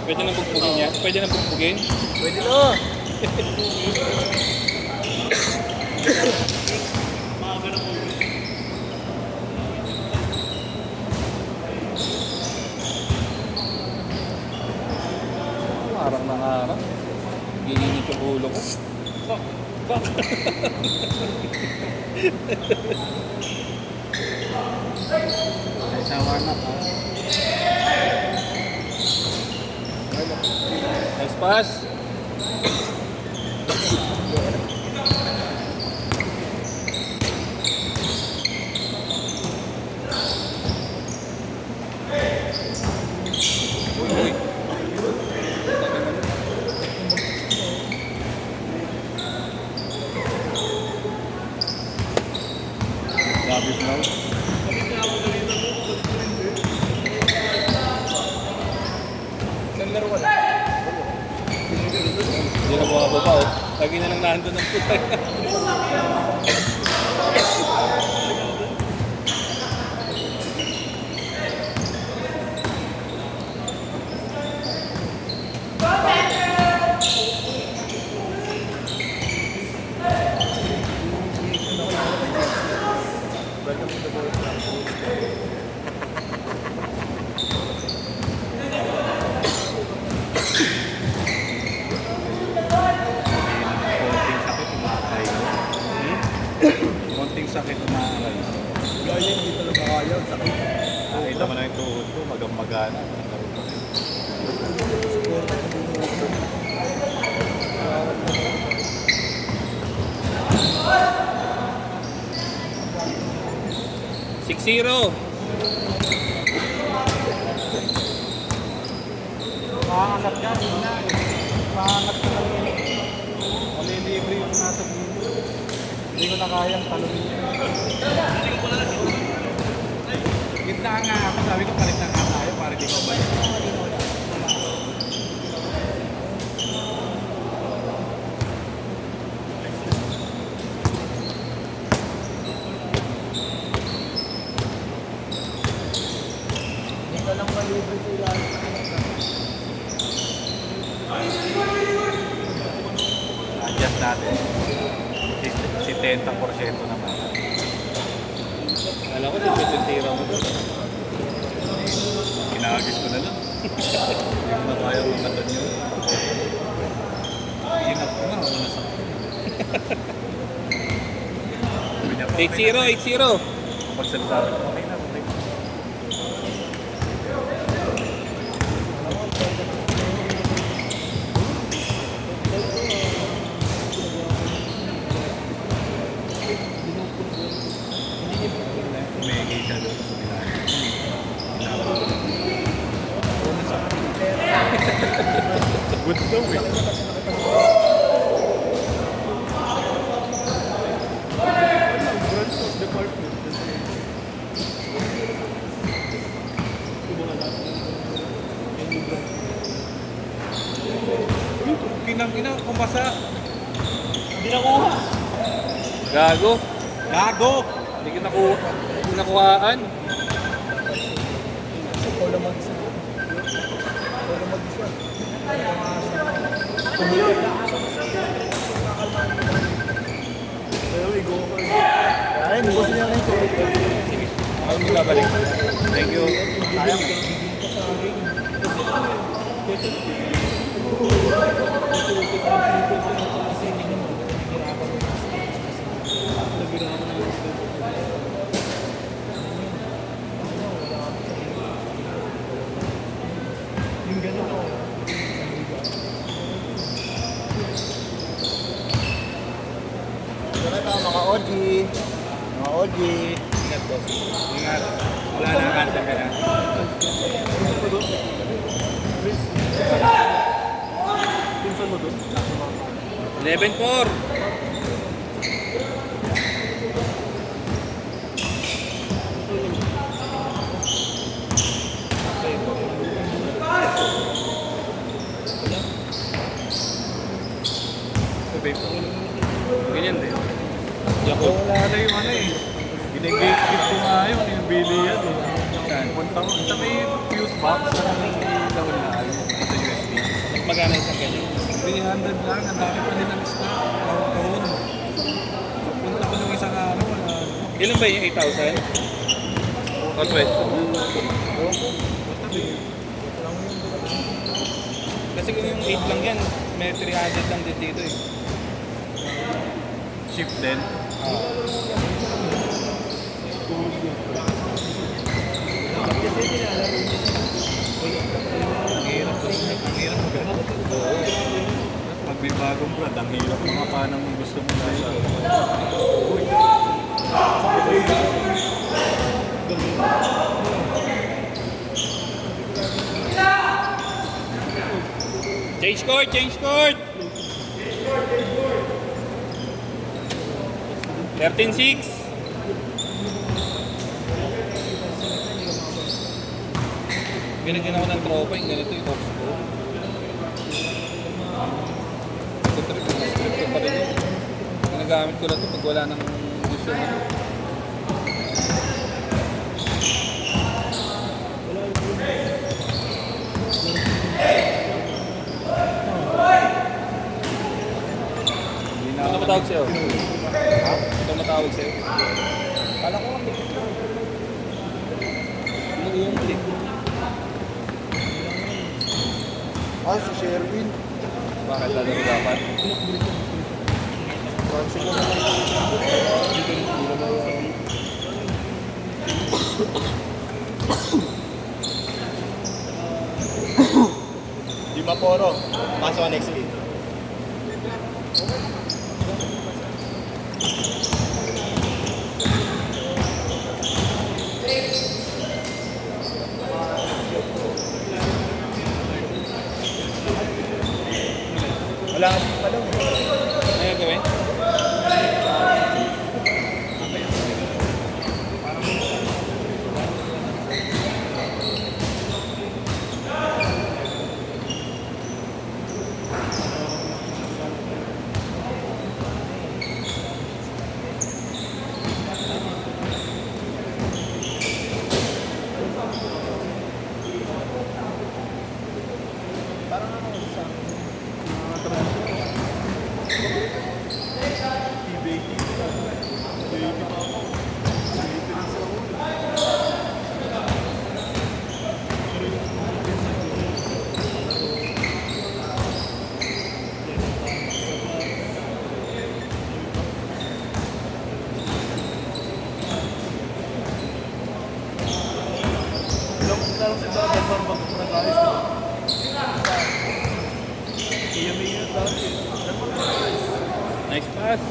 Pwede na bugbugin yan? Pwede na bugbugin? Pwede no. Parang nangarap. Giinit yung ulo ko. Bak! Bak! Sa warm up ha. Nice pass! Uy! Garbage now. Saan laro ka na? Hindi na bumababa oh. Lagi na lang nandun ang puta. Welcome to the board. Konting sakit umaaray. Gaya, hindi talaga kaya. Sakit. Nakita mo na yung tuhod ko, magang-magana. Support ang bunuot. 6-0. Maangat yan, hindi na. Maangat ka lang yun. Malilibre yung nasa dito. Hindi ko na kayang talunin yun. Gitna nga ako, sabi ko palit na nga tayo para di ko balik. Hindi ka lang malibre sila. Adjust natin. 70% naman. Alam ko, dito yung tira mo doon. Kinagis ko na lang. Hindi ko na kaya makaton yun. Hinap ko na, ako nasa. 8-0, 8-0. Pagsalita ko, okay na, okay na. Umegi siya doon sa bilang. Good daw eh. Kinang-ina, kumasa. Hindi nakuha. Gago. Gago! Hindi ko nakuha. Hindi nakuhaan. Ikaw lang mag-isa. Ikaw lang mag-isa. Pero may go for it. Ay, nubos niya rin. Sige. Ako yung babalik. Thank you. Ayaw. Yung gano'n ako. Wala tayo mga OG. Mga OG. Ingat po. Ingat. Wala na cancer ka na. Pinsan mo doon? 11-4. Sabi ko, Ganyan din. Yakult. wala na yung ano eh. Binigay gift ko nga yun, yung bili yan eh. Saan? 1,000. Sa may fuse box, sa may laon na sa US. magkano isang ganyan? 300 lang, ang dami pa nilang stock. Kahon-kahon. Punta ko nung isang araw, wala. Ilan ba yung 8,000? What way? Kasi kung yung 8 lang yan, may 300 lang din dito eh. Shift din. Ang hirap mo gano'n. Pag may bagong brand, ang hirap mga panang gusto mo nasa. Change court! Change court! 13-6. Binigyan ako ng tropa yung ganito yung Oxbow. Strip ko pa rin yun. Ginagamit ko lang ito pag wala nang gusto mo. Ano matawag sa'yo? Ha? Ito matawag sa'yo? Kala ko ang likit lang. Yung ulit. Ah, si Sherwin. Bakit lalaro dapat? Pansin ko naman. Hindi na yan. Di Maporo, pasok ka next week. Wala ka pa lang. Ano yung gawin? Nice pass.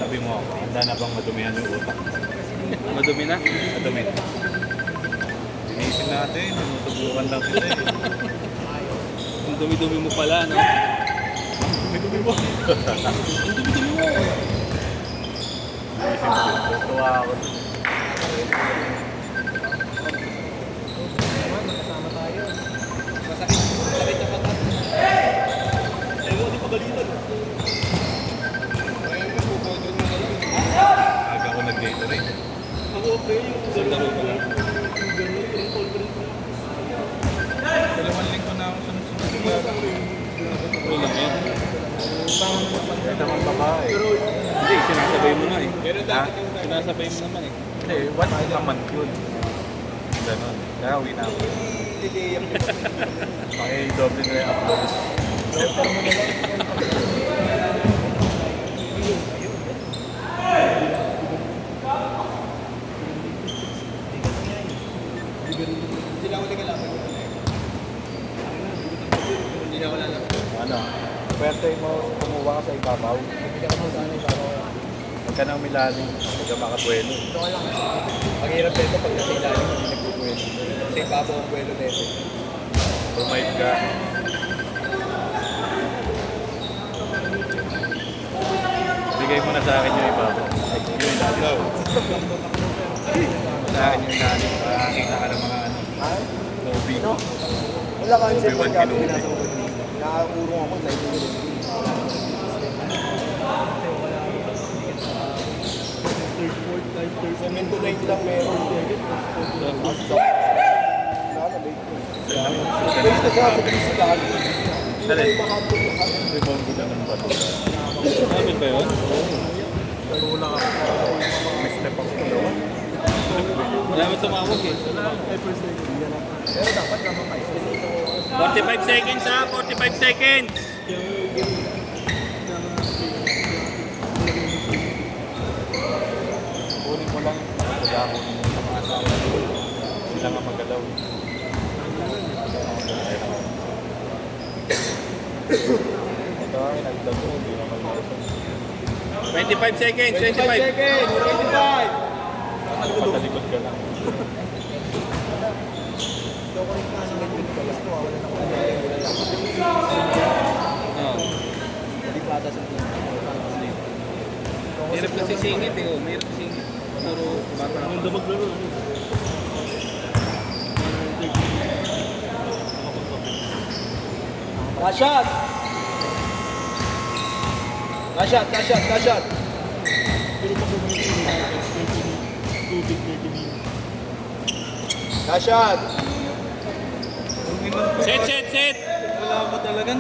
Tabi mo ako. Handa na bang madumihan yung utak? Madumi na. Madumi. Dinisin natin. Sinusubukan lang kita eh. Ang dumi-dumi mo pala, no? Dumi mo. Ang dumi-dumi mo. Dinisin ko. Tuwa ako. Masakit sa patat. Ewan, di pa galitan. Aga ko nag-date rin. Ako, okay, yung Isang laro pa lang. Dalawang linggo na ako sunod-sunod. Okay lang yan. Kahit naman babae. Hindi, sinasabay mo nga eh. Ha? Sinasabay mo naman eh. Hindi, one a month yun. Ganon. Kaya uwi na ako. Paki-double na yung upload. Sila ko tingala. Hindi na wala lang. Ano? Pwerte mo kumuha ka sa ibabaw. Hindi ka mo sana ibabaw. Huwag ka nang milalim. Huwag ka makabuelo. Ito lang. Ang hirap nito pag nasa ilalim, hindi nagpupuwelo. Kasi babaw ang puwelo nito. Pumayip ka. Bigay mo na sa akin yung ibabaw. Yung ilalim. Sa akin yung ilalim. Para kita ka ng mga ano. Ha? Lobby. No? Wala kang Obi-Wan siyempre kami Kenobi. nasa ubod ni. Nakakurong ako, naitigil. Cemento na lang meron. Wala na, late ko. Base kasi ako sa busy ka. Hindi Dali. kayo makapot lahat. Remote ko lang ng bato. Sabi ba yun? Wala ka. May step up ko daw. Wala mo tumawag eh. Pero dapat naman kayo. 45 seconds ha, 45 seconds. Kunin mo lang. Kaya kunin mo sa mga asawa. Sila nga magalaw. Ito ay nagdago. Hindi naman meron. 25 seconds, 25. seconds! 25! Patalikod ka lang. Dokulit na sa medyo pala ko. Wala na kung Oh. delikada sa team. Hirap na sisingit eh. Oh. Mahirap sisingit. Puro bata. Ang damag laro. Rashad! Rashad, Rashad, Rashad! Rashad! Set, set, set! Wala mo talaga.